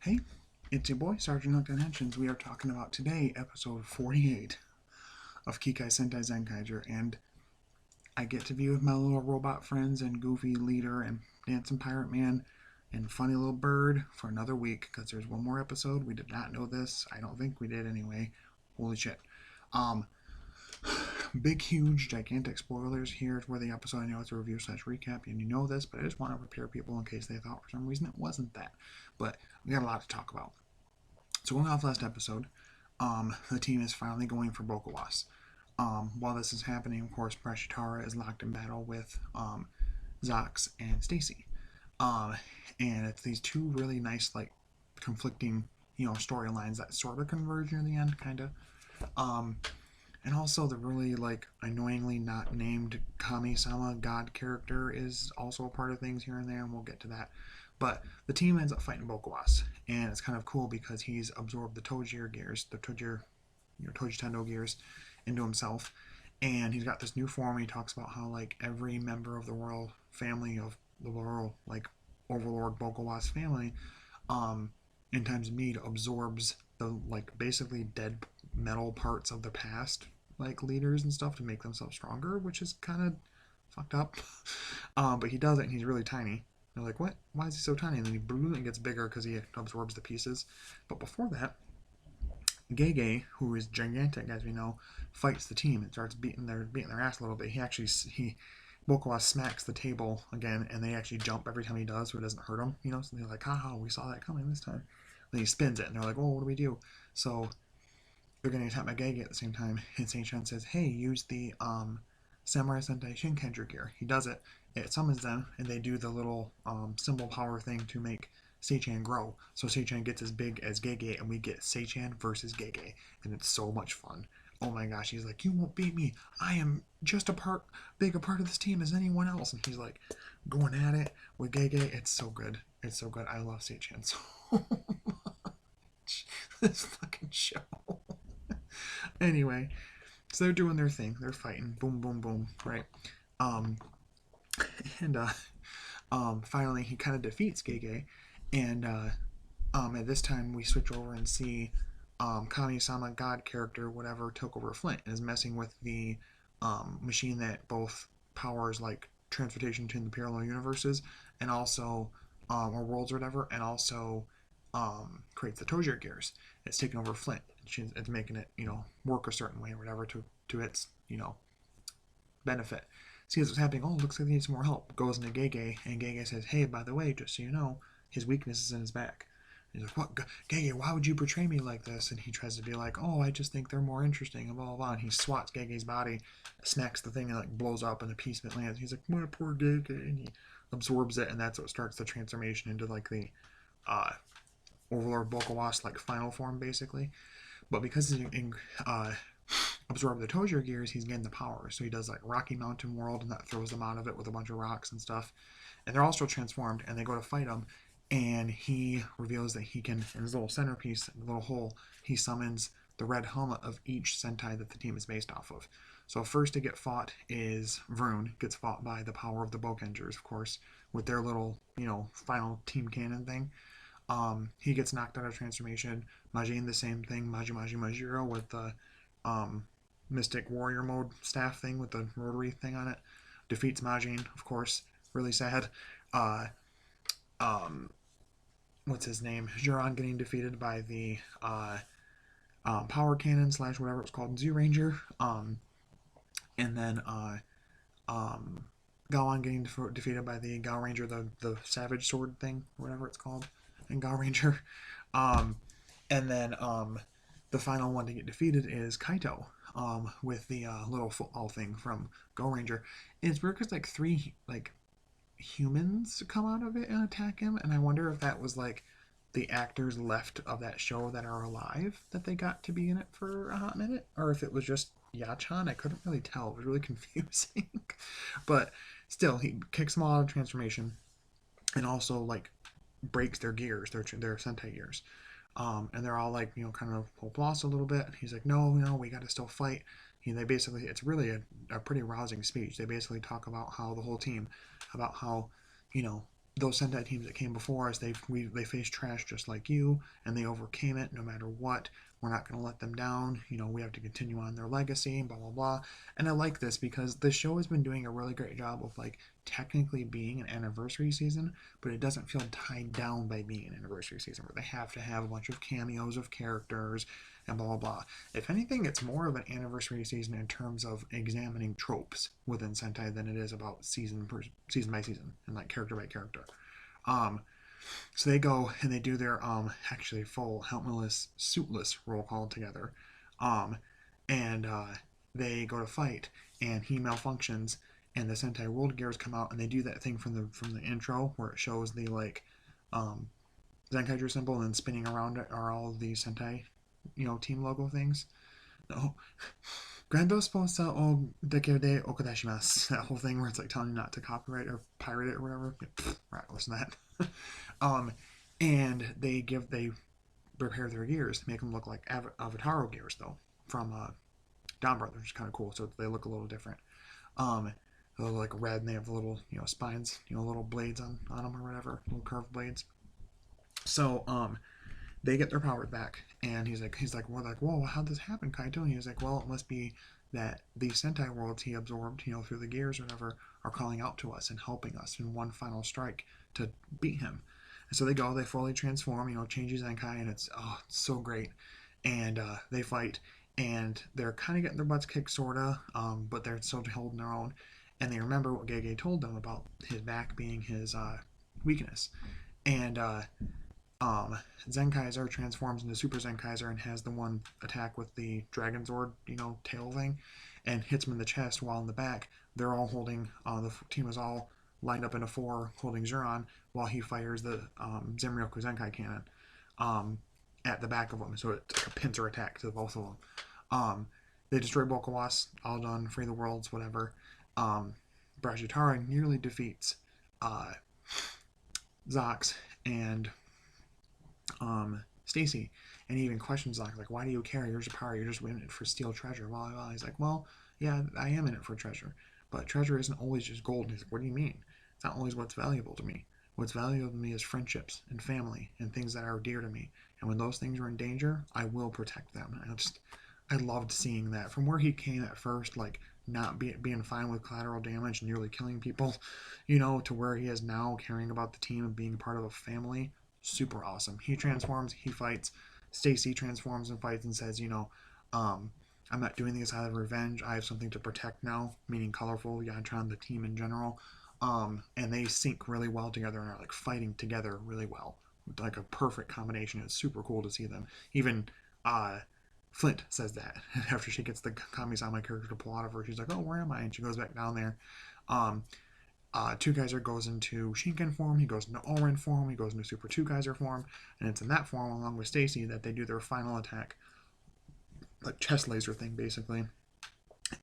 Hey, it's your boy, Sergeant Hook Dimensions. We are talking about today, episode 48 of Kikai Sentai Zenkaiger, and I get to be with my little robot friends and Goofy Leader and Dancing Pirate Man and Funny Little Bird for another week because there's one more episode. We did not know this. I don't think we did anyway. Holy shit. Um, Big, huge, gigantic spoilers. Here's where the episode, I know it's a review slash recap, and you know this, but I just want to prepare people in case they thought for some reason it wasn't that. But we got a lot to talk about. So going off last episode, the team is finally going for Bokawas. While this is happening, of course, Prashitara is locked in battle with Zox and Stacy. Um, and it's these two really nice, like, conflicting, storylines that sort of converge near the end, kind of. Um, and also the really, like, annoyingly not named Kami-sama god character is also a part of things here and there, and we'll get to that. But the team ends up fighting Bokawas, and it's kind of cool because he's absorbed the Tojir gears, the Toji Tendo gears, into himself, and he's got this new form. He talks about how like every member of the royal family of the royal like Overlord Bokawas family, um, in times of need, absorbs the like basically dead metal parts of the past like leaders and stuff to make themselves stronger, which is kind of fucked up. But he does it, and he's really tiny. They're like, what? Why is he so tiny? And then he and gets bigger because he absorbs the pieces. But before that, Gege, who is gigantic as we know, fights the team and starts beating their ass a little bit. He Bokawa smacks the table again, and they actually jump every time he does, so it doesn't hurt them. So they're like, haha, we saw that coming this time. Then he spins it, and they're like, oh, what do we do? So they're getting attacked by Gege at the same time, and Seichan says, hey, use the Samurai Sentai Shinkenger gear. He does it. It summons them, and they do the little symbol power thing to make Seichan grow. So Seichan gets as big as Gege, and we get Seichan versus Gege, and it's so much fun. Oh my gosh, he's like, you won't beat me. I am just a part of this team as anyone else. And he's like going at it with Gege. It's so good. It's so good. I love Seichan so much. This fucking show. Anyway, so they're doing their thing. They're fighting. Boom, boom, boom. Right. Um, and finally he kind of defeats Gege, and at this time we switch over and see Kami-sama God character, whatever, took over Flint and is messing with the machine that both powers like transportation between the parallel universes and also or worlds or whatever, and also creates the Tojir gears. It's taking over Flint. It's making it work a certain way or whatever to its benefit. Sees what's happening. Oh, looks like he needs some more help. Goes into Gege, and Gege says, hey, by the way, just so you know, his weakness is in his back. He's like, what? Gege, why would you betray me like this? And he tries to be like, oh, I just think they're more interesting, and blah, blah, blah. And he swats Gege's body, smacks the thing, and like blows up, and a piece of it lands. He's like, my poor Gege. And he absorbs it, and that's what starts the transformation into like the Overlord Bokawas like final form, basically. But because he's absorb the Tojir gears, he's getting the power. So he does like Rocky Mountain World, and that throws them out of it with a bunch of rocks and stuff. And they're all still transformed, and they go to fight him. And he reveals that he can, in his little centerpiece, the little hole, he summons the red helmet of each Sentai that the team is based off of. So first to get fought is Vroon, gets fought by the power of the Bokengers, of course, with their little, final team cannon thing. He gets knocked out of transformation. Majin, the same thing. Majiro with the Mystic Warrior mode staff thing with the rotary thing on it. Defeats Majin, of course. Really sad. What's his name? Juron getting defeated by the power cannon / whatever it's called, Z Ranger. And then Gawan getting defeated by the Gao Ranger, the Savage Sword thing, whatever it's called, and Gao Ranger. And then the final one to get defeated is Kaito, with the little football thing from Go Ranger. And it's weird because like three like humans come out of it and attack him, and I wonder if that was like the actors left of that show that are alive that they got to be in it for a hot minute, or if it was just Yachan. I couldn't really tell. It was really confusing. But still, he kicks them all out of transformation, and also like breaks their gears, their Sentai gears. And they're all like, kind of lost a little bit. He's like, no, we got to still fight. They basically, it's really a pretty rousing speech. They basically talk about how the whole team, about how, those Sentai teams that came before us, they faced trash just like you, and they overcame it no matter what. We're not going to let them down. You know, we have to continue on their legacy, blah, blah, blah. And I like this because the show has been doing a really great job of, like, technically being an anniversary season, but it doesn't feel tied down by being an anniversary season where they have to have a bunch of cameos of characters and blah, blah, blah. If anything, it's more of an anniversary season in terms of examining tropes within Sentai than it is about season by season and, like, character by character. Um, so they go and they do their actually full helmetless, suitless roll call together, um, and they go to fight, and he malfunctions, and the Sentai World Gears come out, and they do that thing from the intro where it shows the like um, Zenkaiger symbol, and then spinning around it are all the Sentai, team logo things. No, Grando sposa o dekerde okadashimasu. That whole thing where it's like telling you not to copyright or pirate it or whatever. Right, listen to that. um, and they repair their gears to make them look like Avataro gears though from Don Brothers, which is kind of cool. So they look a little different. Um, they look like red, and they have the little spines, little blades on them or whatever, little curved blades. So they get their powers back, and he's like, we're like, whoa, how'd this happen, Kaito? And he's like, well, it must be that the Sentai worlds he absorbed, through the gears or whatever, are calling out to us and helping us in one final strike to beat him. And so they fully transform, change Zenkai, and it's so great. And they fight, and they're kind of getting their butts kicked, sorta, but they're still holding their own. And they remember what Gege told them about his back being his weakness. And Zenkaiser transforms into Super Zenkaiser and has the one attack with the Dragon Zord, tail thing, and hits him in the chest while in the back. They're all holding, the team is all lined up in a 4 holding Zuron while he fires the Zenryoku Zenkai cannon at the back of them. So it's like a pincer attack to both of them. They destroy Bokawas, all done, free the worlds, whatever. Brashitara nearly defeats Zox and Stacy, and he even questions Zox, like, why do you care? Here's your power. You're just in it for steel treasure. Well, he's like, well, yeah, I am in it for treasure, but treasure isn't always just gold. And he's like, what do you mean? It's not always what's valuable to me. What's valuable to me is friendships and family and things that are dear to me. And when those things are in danger, I will protect them. And I loved seeing that from where he came at first, like not being fine with collateral damage and nearly killing people, to where he is now caring about the team and being part of a family. Super awesome. He transforms, he fights. Stacy transforms and fights and says, I'm not doing this out of revenge. I have something to protect now, meaning Colorful, Yatron, the team in general. And they sync really well together and are like fighting together really well. Like a perfect combination. It's super cool to see them. Even Flint says that after she gets the Kami-sama character to pull out of her. She's like, oh, where am I? And she goes back down there. Two Kaiser goes into Shinken form, he goes into Oren form, he goes into Super Two Kaiser form, and it's in that form, along with Stacy, that they do their final attack, like chest laser thing, basically,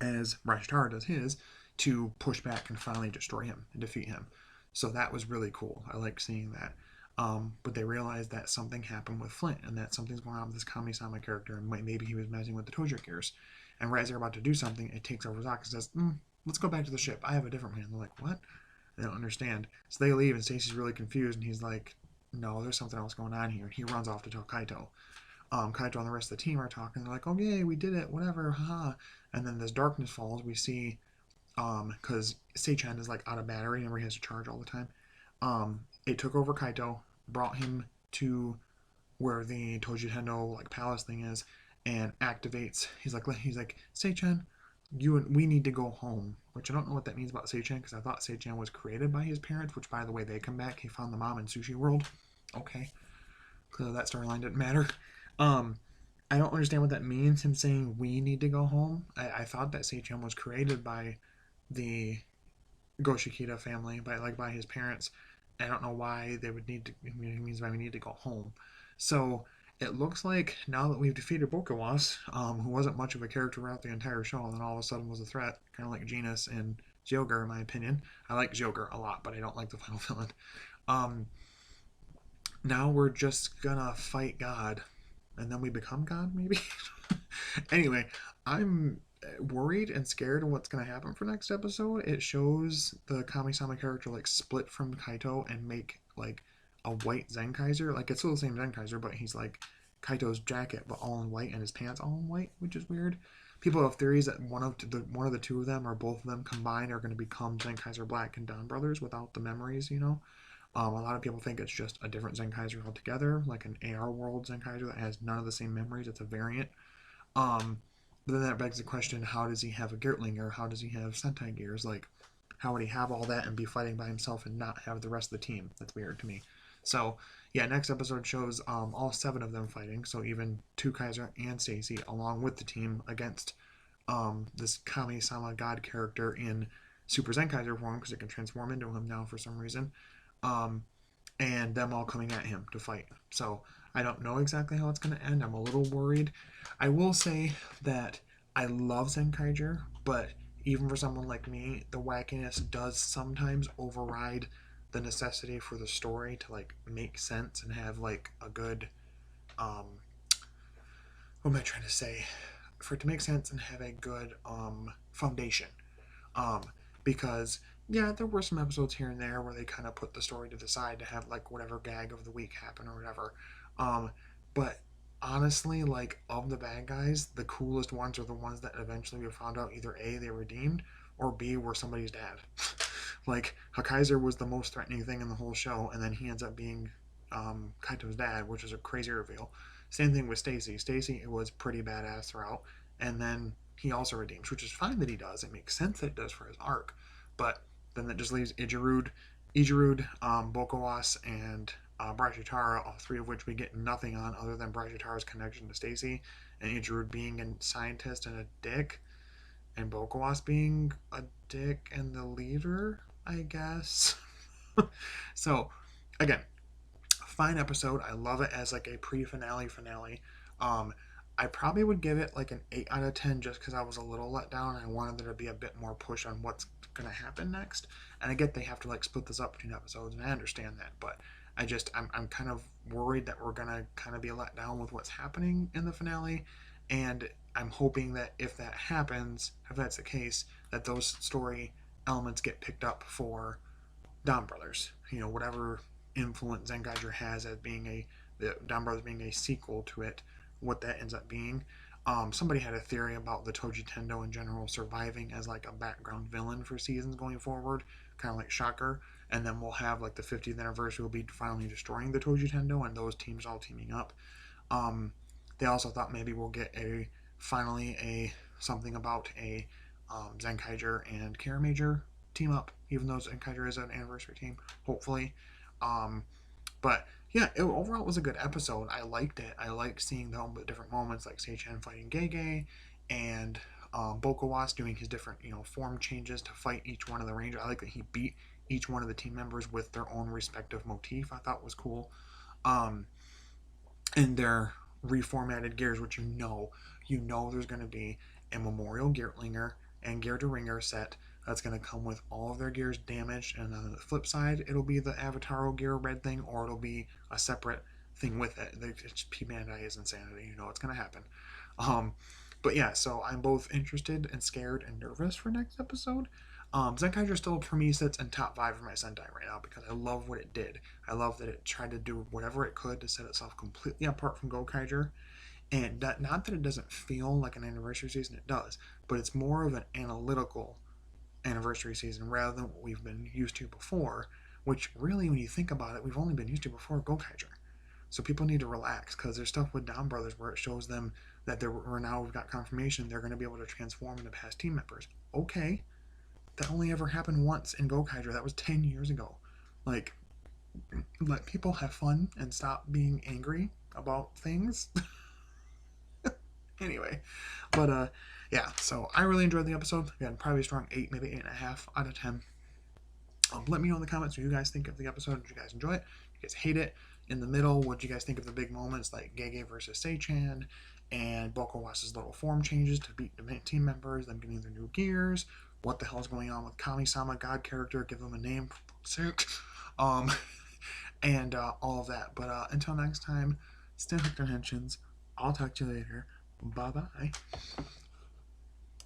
as Rashtar does his, to push back and finally destroy him and defeat him. So that was really cool. I like seeing that. But they realized that something happened with Flint, and that something's going on with this Kami-sama character, and maybe he was messing with the Tojo gears. And right as they're about to do something, it takes over Zox and says, let's go back to the ship. I have a different plan. They're like, what? They don't understand. So they leave, and Stacy's really confused, and he's like, no, there's something else going on here. And he runs off to tell Kaito. Kaito and the rest of the team are talking. They're like, oh, yay, we did it, whatever, haha. And then this darkness falls. We see, because Seichan is like out of battery, and he has to charge all the time. It took over Kaito, brought him to where the Tojutendo like palace thing is, and activates. He's like, Seichan, we need to go home, which I don't know what that means about Seichan, because I thought Seichan was created by his parents, which, by the way, they come back. He found the mom in Sushi World. Okay. Clearly that storyline didn't matter. I don't understand what that means, him saying we need to go home. I thought that Seichan was created by the Goshikita family, by his parents. I don't know why they would need to, it means by we need to go home. So it looks like now that we've defeated Bokawas, who wasn't much of a character throughout the entire show, and then all of a sudden was a threat, kind of like Genus and Zyoger, in my opinion. I like Zyoger a lot, but I don't like the final villain. Now we're just gonna fight God, and then we become God, maybe? Anyway, I'm worried and scared of what's going to happen for next episode. It shows the Kami-sama character like split from Kaito and make like a white Zenkaiser. Like it's still the same Zenkaiser, but he's like Kaito's jacket, but all in white, and his pants all in white, which is weird. People have theories that one of the two of them or both of them combined are going to become Zenkaiser Black and Don Brothers without the memories. A lot of people think it's just a different Zenkaiser altogether, like an AR world Zenkaiser that has none of the same memories. It's a variant. Um, but then that begs the question: how does he have a Gertlinger? How does he have Sentai gears? Like, how would he have all that and be fighting by himself and not have the rest of the team? That's weird to me. So, yeah, next episode shows all 7 of them fighting. So even Two Kaiser and Stacy, along with the team, against this Kami-sama god character in Super Zenkaiser form, because it can transform into him now for some reason. Um, and them all coming at him to fight. So I don't know exactly how it's going to end. I'm a little worried. I will say that I love Zenkaiger, but even for someone like me, the wackiness does sometimes override the necessity for the story to like make sense and have like a good what am I trying to say? For it to make sense and have a good foundation. Um, because yeah, there were some episodes here and there where they kind of put the story to the side to have like whatever gag of the week happen or whatever. But honestly, like of the bad guys, the coolest ones are the ones that eventually we found out either A, they redeemed, or B, were somebody's dad. Like Hakaiser was the most threatening thing in the whole show, and then he ends up being Kaito's dad, which is a crazy reveal. Same thing with Stacy. Stacy was pretty badass throughout, and then he also redeems, which is fine that he does. It makes sense that it does for his arc, but then that just leaves Ijirude, Bokowas, and Brashitara, all 3 of which we get nothing on other than Brashitara's connection to Stacy, and Ijirude being a scientist and a dick, and Bokowas being a dick and the leader, I guess. So, again, fine episode. I love it as like a pre-finale finale. Um, I probably would give it like an 8 out of 10 just because I was a little let down. I wanted there to be a bit more push on what's going to happen next. And I get they have to like split this up between episodes, and I understand that. But I'm kind of worried that we're going to kind of be let down with what's happening in the finale. And I'm hoping that if that happens, if that's the case, that those story elements get picked up for Don Brothers. Whatever influence Zenkaiger has as being the Don Brothers being a sequel to it, what that ends up being. Somebody had a theory about the Toji Tendo in general surviving as like a background villain for seasons going forward, kind of like Shocker, and then we'll have like the 50th anniversary will be finally destroying the Toji Tendo and those teams all teaming up. They also thought maybe we'll get finally a something about a Zenkaiger and Kara Major team up, even though Zenkaiger is an anniversary team, hopefully. But yeah, overall it was a good episode. I liked it. I liked seeing the different moments, like Seichan fighting Gege, and Bokowas doing his different form changes to fight each one of the Rangers. I like that he beat each one of the team members with their own respective motif. I thought was cool. And their reformatted gears, which there's going to be a Memorial Geertlinger and Gear to Ringer set that's going to come with all of their gears damaged, and on the flip side, it'll be the Avataro gear red thing, or it'll be a separate thing with it. P-Bandai is insanity. It's going to happen. But yeah, so I'm both interested and scared and nervous for next episode. Zenkaiger still, for me, sits in top 5 of my Sentai right now because I love what it did. I love that it tried to do whatever it could to set itself completely apart from Gokaiger. And not that it doesn't feel like an anniversary season, it does, but it's more of an analytical anniversary season rather than what we've been used to before, which really, when you think about it, we've only been used to before Gokaiger. So people need to relax because there's stuff with Don Brothers where it shows them that we've got confirmation they're going to be able to transform into past team members. Okay, that only ever happened once in Gokaiger. That was 10 years ago. Like, let people have fun and stop being angry about things. Anyway, but yeah, so I really enjoyed the episode. Again, probably a strong 8, maybe 8.5 out of 10. Let me know in the comments what you guys think of the episode. Did you guys enjoy it? Did you guys hate it? In the middle, what did you guys think of the big moments like Gege versus Seichan and Bokowas' little form changes to beat team members, them getting their new gears? What the hell is going on with Kami-sama, God character? Give them a name, for fuck's sake. And all of that. But until next time, stay hooked on Henshin's. I'll talk to you later. Bye-bye.